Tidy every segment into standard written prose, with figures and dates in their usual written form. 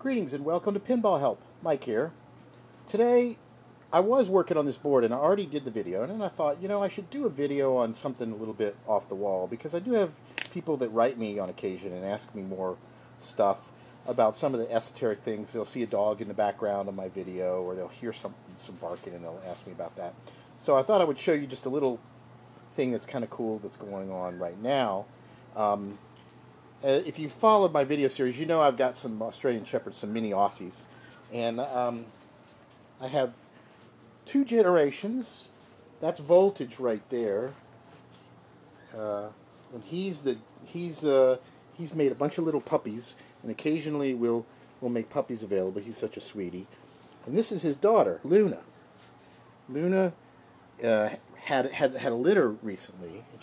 Greetings and welcome to PinballHelp. Mike here. Today, I was working on this board and I already did the video, and then I thought, you know, I should do a video on something a little bit off the wall, because I do have people that write me on occasion and ask me more stuff about some of the esoteric things. They'll see a dog in the background of my video, or they'll hear some barking and they'll ask me about that. So I thought I would show you just a little thing that's kind of cool that's going on right now. If you followed my video series, you know I've got some Australian Shepherds, some mini Aussies, and I have two generations. That's Voltage right there, and he's made a bunch of little puppies, and occasionally we'll make puppies available. He's such a sweetie. And this is his daughter, Luna. Luna had a litter recently, and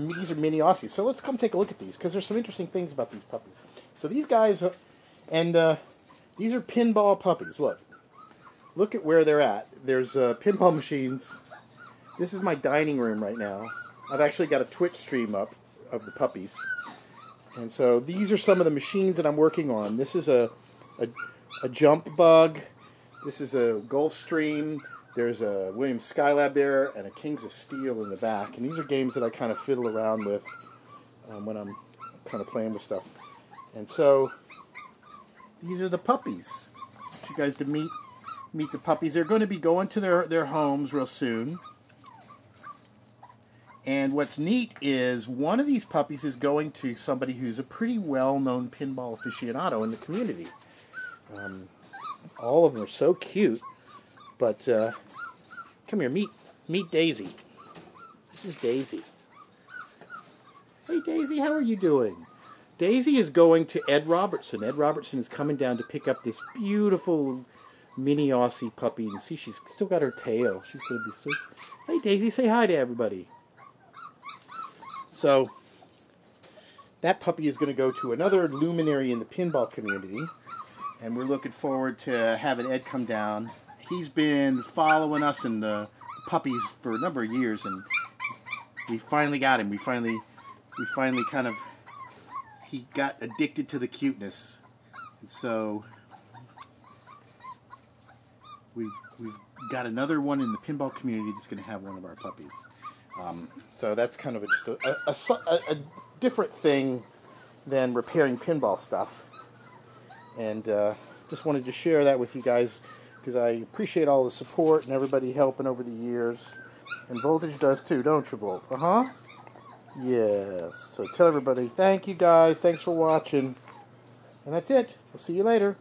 these are mini Aussies. So let's come take a look at these, because there's some interesting things about these puppies. So these guys, these are pinball puppies. Look at where they're at. There's pinball machines. This is my dining room right now. I've actually got a Twitch stream up of the puppies, and so these are some of the machines that I'm working on. This is a Jump Bug. This is a Gulfstream. There's a Williams Skylab there, and a Kings of Steel in the back. And these are games that I kind of fiddle around with when I'm kind of playing with stuff. And so these are the puppies. I want you guys to meet the puppies. They're going to be going to their homes real soon. And what's neat is one of these puppies is going to somebody who's a pretty well-known pinball aficionado in the community. All of them are so cute. But come here, meet Daisy. This is Daisy. Hey Daisy, how are you doing? Daisy is going to Ed Robertson. Ed Robertson is coming down to pick up this beautiful mini Aussie puppy. You see, she's still got her tail. She's going to be so... Hey Daisy, say hi to everybody. So that puppy is going to go to another luminary in the pinball community, and we're looking forward to having Ed come down. He's been following us and the puppies for a number of years, and we finally got him. We finally kind of, he got addicted to the cuteness, and so we've got another one in the pinball community that's going to have one of our puppies. So that's kind of just a different thing than repairing pinball stuff, and just wanted to share that with you guys, because I appreciate all the support and everybody helping over the years. And Voltage does too, don't you, Volt? Uh-huh. Yes. So tell everybody, thank you guys. Thanks for watching. And that's it. We'll see you later.